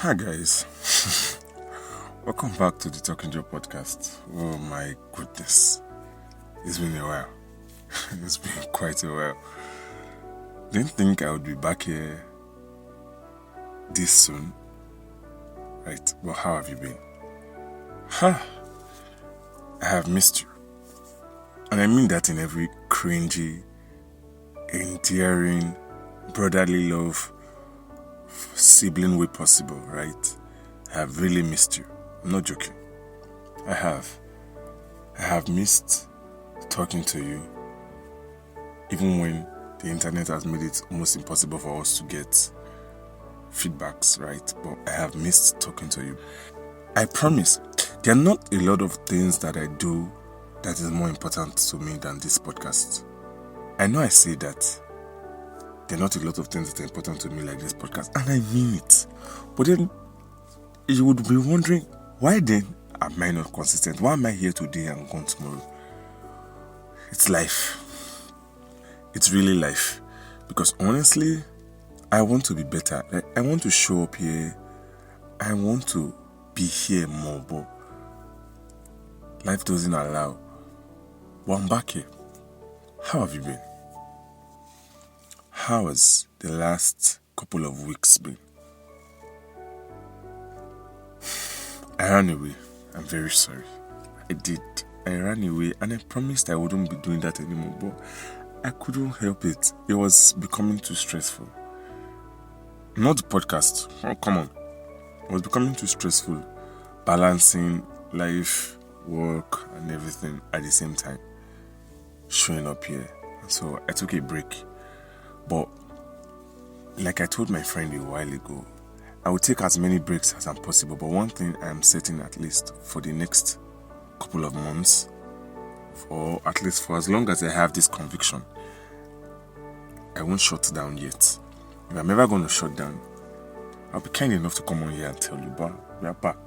Hi guys, welcome back to the Talking Joe podcast. Oh my goodness, it's been a while. It's been quite a while. Didn't think I would be back here this soon, right? But how have you been? I have missed you, and I mean that in every cringy, endearing, brotherly love, sibling way possible, right? I have really missed you. I'm not joking. I have missed talking to you, even when the internet has made it almost impossible for us to get feedbacks, right? But I have missed talking to you. I promise, there are not a lot of things that I do that is more important to me than this podcast. I know I say that there are not a lot of things that are important to me like this podcast, and I mean it. But then you would be wondering, why then am I not consistent? Why am I here today and gone tomorrow? It's life. It's really life. Because honestly, I want to be better. I want to show up here. I want to be here more, but life doesn't allow. But I'm back here. How have you been? How has the last couple of weeks been? I ran away. I'm very sorry. I did. I ran away and I promised I wouldn't be doing that anymore, but I couldn't help it. It was becoming too stressful. Not the podcast. Oh, come on. It was becoming too stressful. Balancing life, work, and everything at the same time. Showing up here. So I took a break. But like I told my friend a while ago, I will take as many breaks as possible. But one thing I am certain, at least for the next couple of months, or at least for as long as I have this conviction, I won't shut down yet. If I'm ever going to shut down, I'll be kind enough to come on here and tell you, but we are back.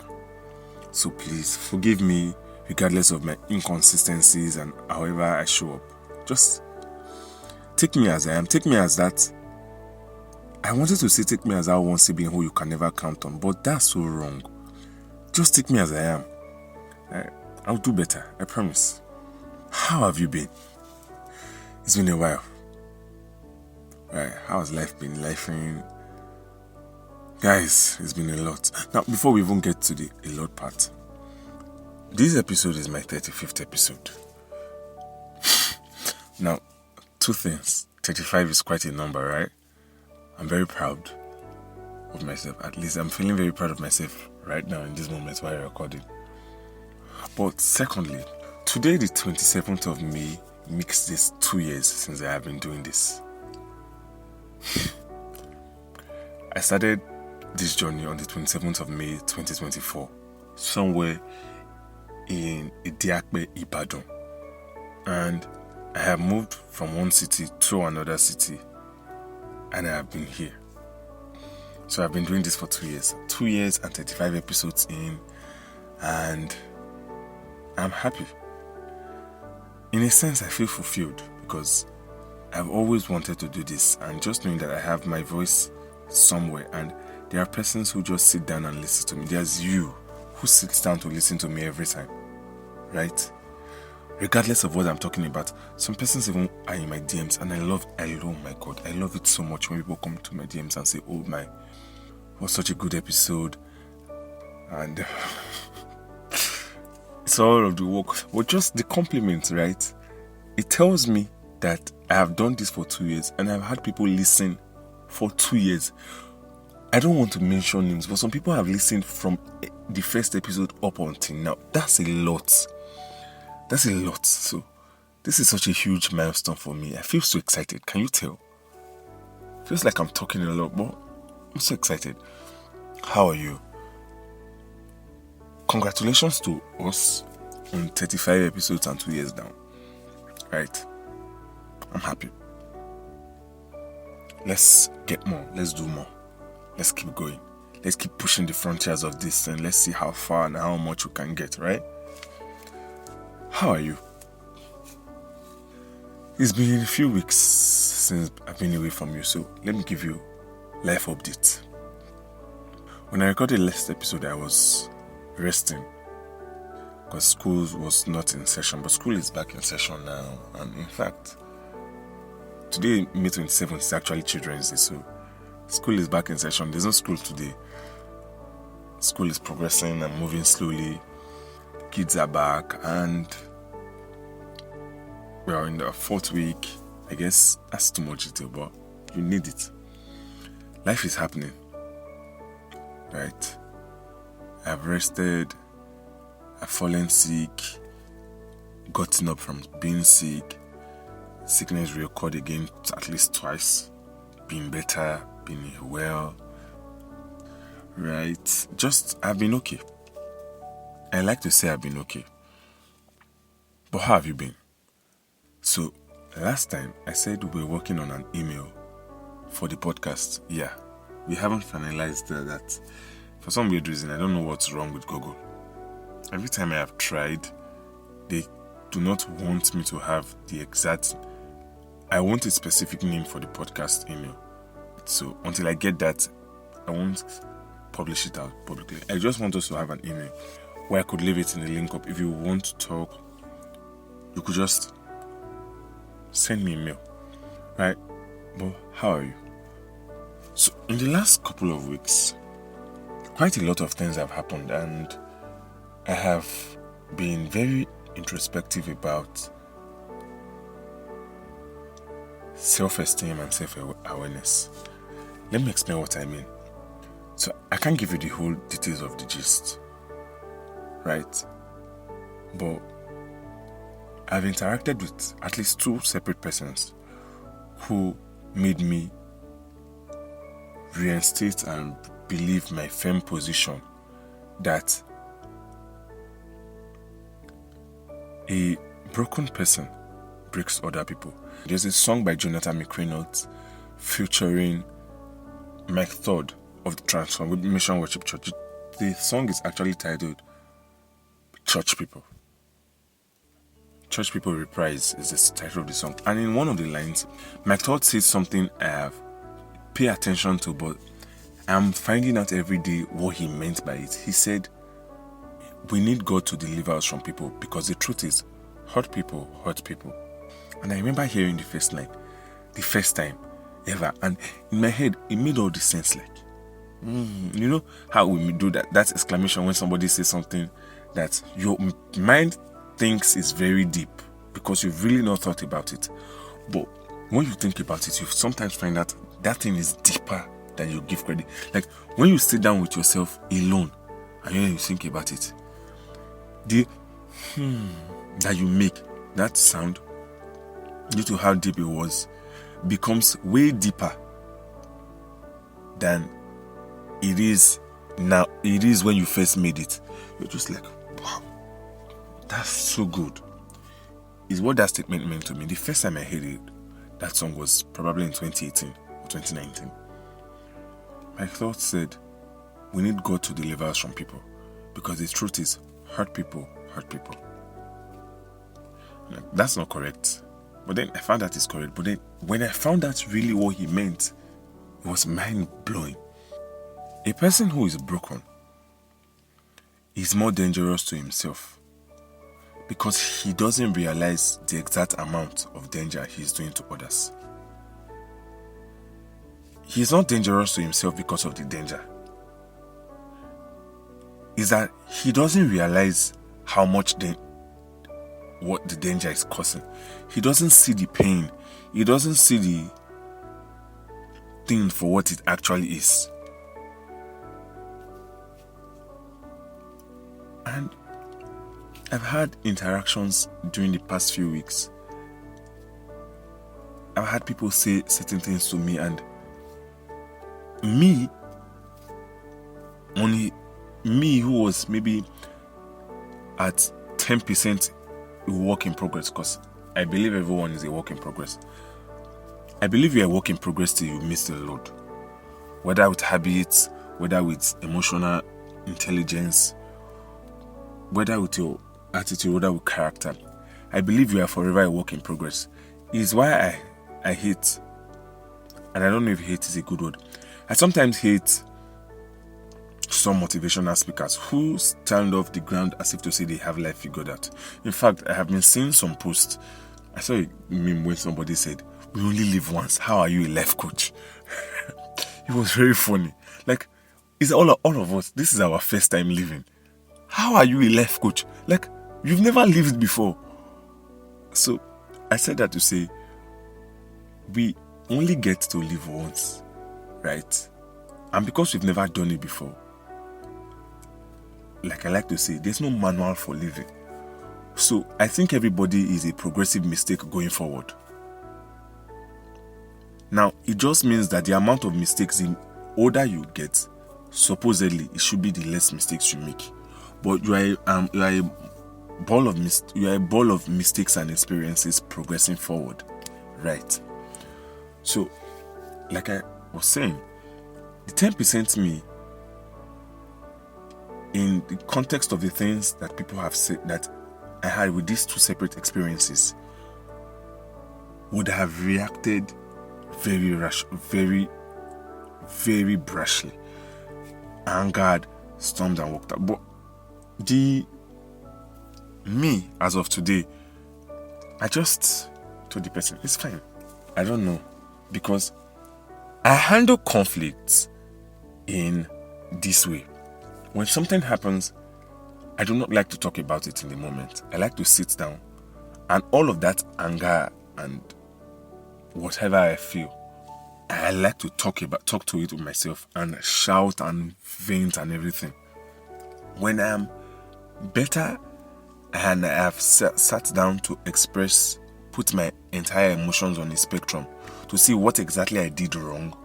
So please forgive me regardless of my inconsistencies and however I show up. Just take me as I am. Take me as that. I wanted to say take me as that one sibling who you can never count on, but that's so wrong. Just take me as I am. I'll do better. I promise. How have you been? It's been a while. Right, how has life been? Guys, it's been a lot. Now, before we even get to the a lot part, this episode is my 35th episode. Now, two things. 35 is quite a number, right? I'm very proud of myself. At least I'm feeling very proud of myself right now in this moment while I'm recording. But secondly, today the 27th of May makes this 2 years since I have been doing this. I started this journey on the 27th of May 2024, somewhere in Idiakbe, Ibadan. And I have moved from one city to another city, and I have been here. So I've been doing this for 2 years. 2 years and 35 episodes in, and I'm happy. In a sense, I feel fulfilled because I've always wanted to do this, and just knowing that I have my voice somewhere, and there are persons who just sit down and listen to me. There's you who sits down to listen to me every time, right? Regardless of what I'm talking about. Some persons even are in my DMs, and oh my God, I love it so much when people come to my DMs and say, oh my, what such a good episode, and it's all of the work, but just the compliments, right? It tells me that I have done this for 2 years, and I've had people listen for 2 years. I don't want to mention names, but some people have listened from the first episode up until now. That's a lot. So this is such a huge milestone for me. I feel so excited. Can you tell? Feels like I'm talking a lot, but I'm so excited. How are you? Congratulations to us on 35 episodes and 2 years down. Right? I'm happy. Let's get more. Let's do more. Let's keep going. Let's keep pushing the frontiers of this, and let's see how far and how much we can get, right? How are you? It's been a few weeks since I've been away from you, so let me give you life updates. When I recorded the last episode, I was resting because school was not in session, but school is back in session now. And in fact, today, May 27th, is actually Children's Day, so school is back in session. There's no school today. School is progressing and moving slowly. Kids are back, and we are in the 4th week. I guess that's too much detail, but you need it. Life is happening, right? I've rested, I've fallen sick, gotten up from being sick. Sickness reoccurred again at least twice. Being better, being well, right? I've been okay. I like to say I've been okay. But how have you been? So, last time I said we were working on an email for the podcast. Yeah, we haven't finalized that. For some weird reason, I don't know what's wrong with Google. Every time I have tried, they do not want me to have the exact... I want a specific name for the podcast email. So, until I get that, I won't publish it out publicly. I just want us to have an email where I could leave it in the link up. If you want to talk, you could just send me a mail, right? But how are you? So in the last couple of weeks, quite a lot of things have happened, and I have been very introspective about self-esteem and self-awareness. Let me explain what I mean. So I can't give you the whole details of the gist, right? But I've interacted with at least 2 separate persons who made me reinstate and believe my firm position that a broken person breaks other people. There's a song by Jonathan McReynolds featuring Mike Todd of the Transformation Worship Church. The song is actually titled Church People. Church People Reprise is the title of the song. And in one of the lines, Mike Todd says something I have paid attention to, but I'm finding out every day what he meant by it. He said, we need God to deliver us from people, because the truth is, hurt people hurt people. And I remember hearing the first line, the first time ever, and in my head, it made all the sense. Like, you know how we do that exclamation when somebody says something that your mind thinks is very deep because you've really not thought about it. But when you think about it, you sometimes find out that thing is deeper than you give credit. Like when you sit down with yourself alone and then you think about it, the that you make, that sound, due to how deep it was, becomes way deeper than it is now. It is when you first made it. You're just like, wow, that's so good. Is what that statement meant to me. The first time I heard it, that song was probably in 2018 or 2019. My thoughts said, we need God to deliver us from people, because the truth is, hurt people hurt people. That's not correct. But then I found that it's correct. But then when I found out really what he meant, it was mind-blowing. A person who is broken is more dangerous to himself because he doesn't realize the exact amount of danger he's doing to others. He's not dangerous to himself because of the danger. It's that he doesn't realize how much what the danger is causing. He doesn't see the pain. He doesn't see the thing for what it actually is. And I've had interactions during the past few weeks. I've had people say certain things to me, and only me who was maybe at 10% a work in progress, because I believe everyone is a work in progress. I believe you're a work in progress till you miss the load. Whether with habits, whether with emotional intelligence, whether with your attitude, whether with character. I believe you are forever a work in progress. It's why I hate, and I don't know if hate is a good word. I sometimes hate some motivational speakers who stand off the ground as if to say they have life figured out. In fact, I have been seeing some posts. I saw a meme when somebody said, "We only live once. How are you a life coach?" It was very funny. Like, it's all of us. This is our first time living. How are you a life coach? Like, you've never lived before. So, I said that to say, we only get to live once, right? And because we've never done it before, like I like to say, there's no manual for living. So I think everybody is a progressive mistake going forward. Now, it just means that the amount of mistakes the older you get, supposedly it should be the less mistakes you make. But you are a ball of mistakes and experiences progressing forward, right? So, like I was saying, the 10% me, in the context of the things that people have said that I had with these two separate experiences, would have reacted very very brashly, angered, stormed and walked out. But the me as of today, I just told the person, it's fine. I don't know, because I handle conflicts in this way. When something happens, I do not like to talk about it in the moment. I like to sit down, and all of that anger and whatever I feel, I like to talk to it with myself and shout and vent and everything. When I am better and I have sat down to put my entire emotions on the spectrum to see what exactly I did wrong,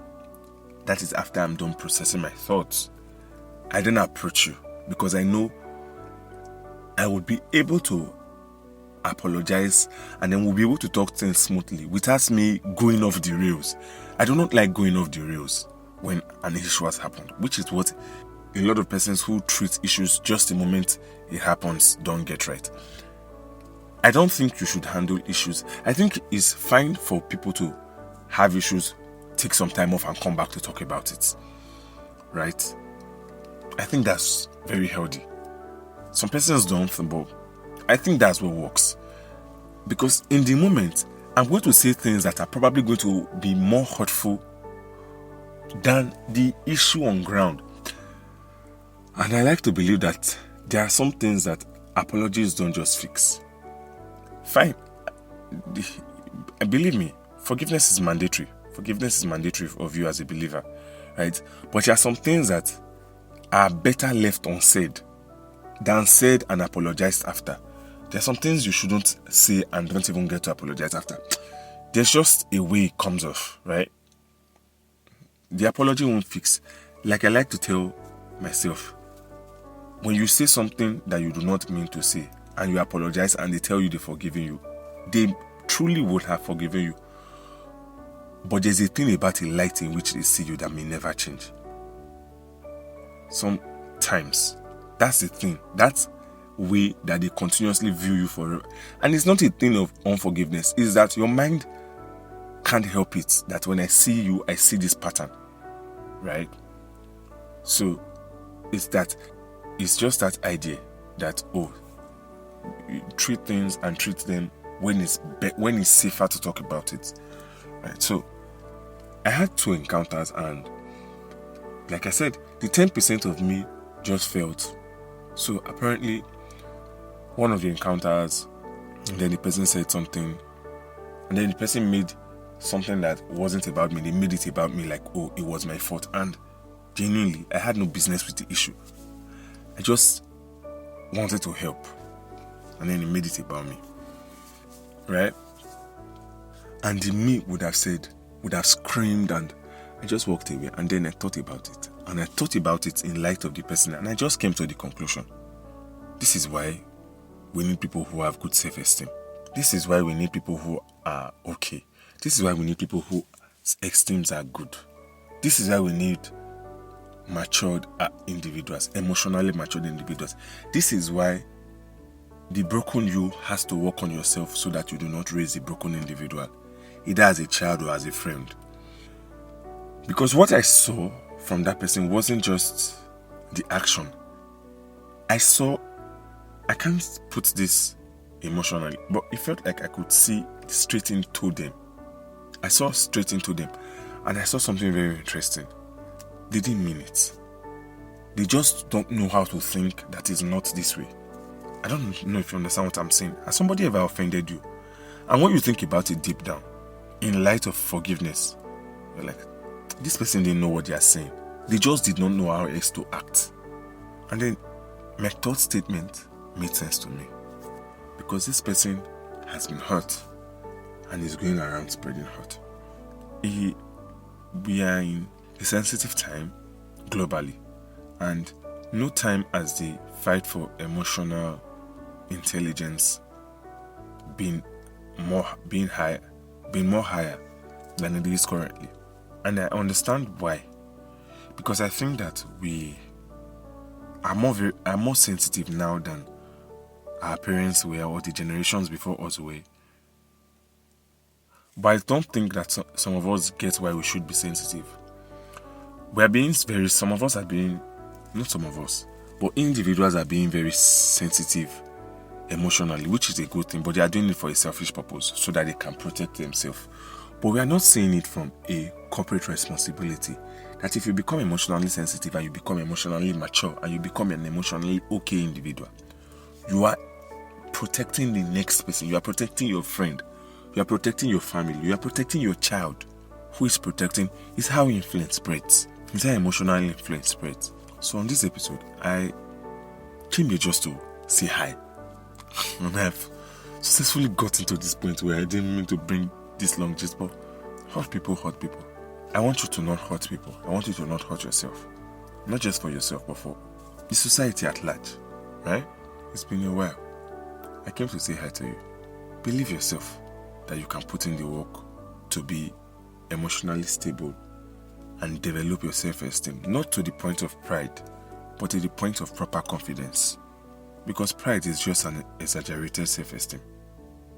that is after I'm done processing my thoughts, I then approach you, because I know I would be able to apologize, and then we'll be able to talk things smoothly without me going off the rails. I do not like going off the rails when an issue has happened, which is what a lot of persons who treat issues just the moment it happens don't get right. I don't think you should handle issues. I think it's fine for people to have issues, take some time off and come back to talk about it, right? I think that's very healthy. Some persons don't, but I think that's what works. Because in the moment, I'm going to say things that are probably going to be more hurtful than the issue on ground. And I like to believe that there are some things that apologies don't just fix. Fine. Believe me, forgiveness is mandatory. Forgiveness is mandatory of you as a believer, right? But there are some things that are better left unsaid than said and apologized after. There are some things you shouldn't say and don't even get to apologize after. There's just a way it comes off, right? The apology won't fix. Like I like to tell myself, when you say something that you do not mean to say and you apologize and they tell you they've forgiven you, they truly would have forgiven you. But there's a thing about a light in which they see you that may never change. Sometimes that's the thing. That's way that they continuously view you forever. And it's not a thing of unforgiveness. It's that your mind can't help it. That when I see you, I see this pattern. Right? So it's just that idea that, you treat things and treat them when it's safer to talk about it. Right? So I had 2 encounters, and like I said, the 10% of me just felt. So apparently, one of the encounters, and then the person said something, and then the person made something that wasn't about me. They made it about me, like, it was my fault. And genuinely, I had no business with the issue. I just wanted to help. And then he made it about me. Right? And the me would have screamed, and I just walked away. And then I thought about it. And I thought about it in light of the person, and I just came to the conclusion. This is why we need people who have good self-esteem. This is why we need people who are okay. This is why we need people whose esteems are good. This is why we need matured individuals, emotionally matured individuals. This is why the broken you has to work on yourself so that you do not raise a broken individual, either as a child or as a friend. Because what I saw from that person wasn't just the action. I can't put this emotionally, but it felt like I could see straight into them. I saw straight into them, and I saw something very interesting. They didn't mean it. They just don't know how to think that is not this way. I don't know if you understand what I'm saying. Has somebody ever offended you? And when you think about it deep down, in light of forgiveness, you're like, this person didn't know what they are saying. They just did not know how else to act. And then my third statement made sense to me. Because this person has been hurt and is going around spreading hurt. We are in a sensitive time globally, and no time has the fight for emotional intelligence been more higher than it is currently. And I understand why. Because I think that we are more sensitive now than our parents were or the generations before us were. But I don't think that some of us get why we should be sensitive. Some of us are being, not some of us, but individuals are being very sensitive emotionally, which is a good thing, but they are doing it for a selfish purpose so that they can protect themselves. But we are not saying it from a corporate responsibility. That if you become emotionally sensitive and you become emotionally mature and you become an emotionally okay individual, you are protecting the next person. You are protecting your friend. You are protecting your family. You are protecting your child. Who is protecting is how influence spreads. It's how emotional influence spreads. So on this episode, I came here just to say hi. And I've successfully gotten to this point where I didn't mean to bring this long gist, but hurt people hurt people. I want you to not hurt people. I want you to not hurt yourself. Not just for yourself, but for the society at large. Right? It's been a while. I came to say hi to you. Believe yourself that you can put in the work to be emotionally stable and develop your self-esteem. Not to the point of pride, but to the point of proper confidence. Because pride is just an exaggerated self-esteem.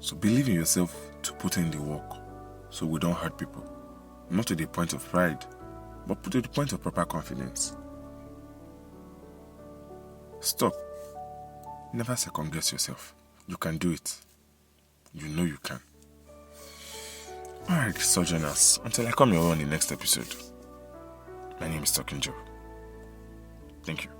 So believe in yourself to put in the work so we don't hurt people. Not to the point of pride, but to the point of proper confidence. Stop. Never second guess yourself. You can do it. You know you can. Alright, Sojourners. Until I come your way on the next episode. My name is Talking Joe. Thank you.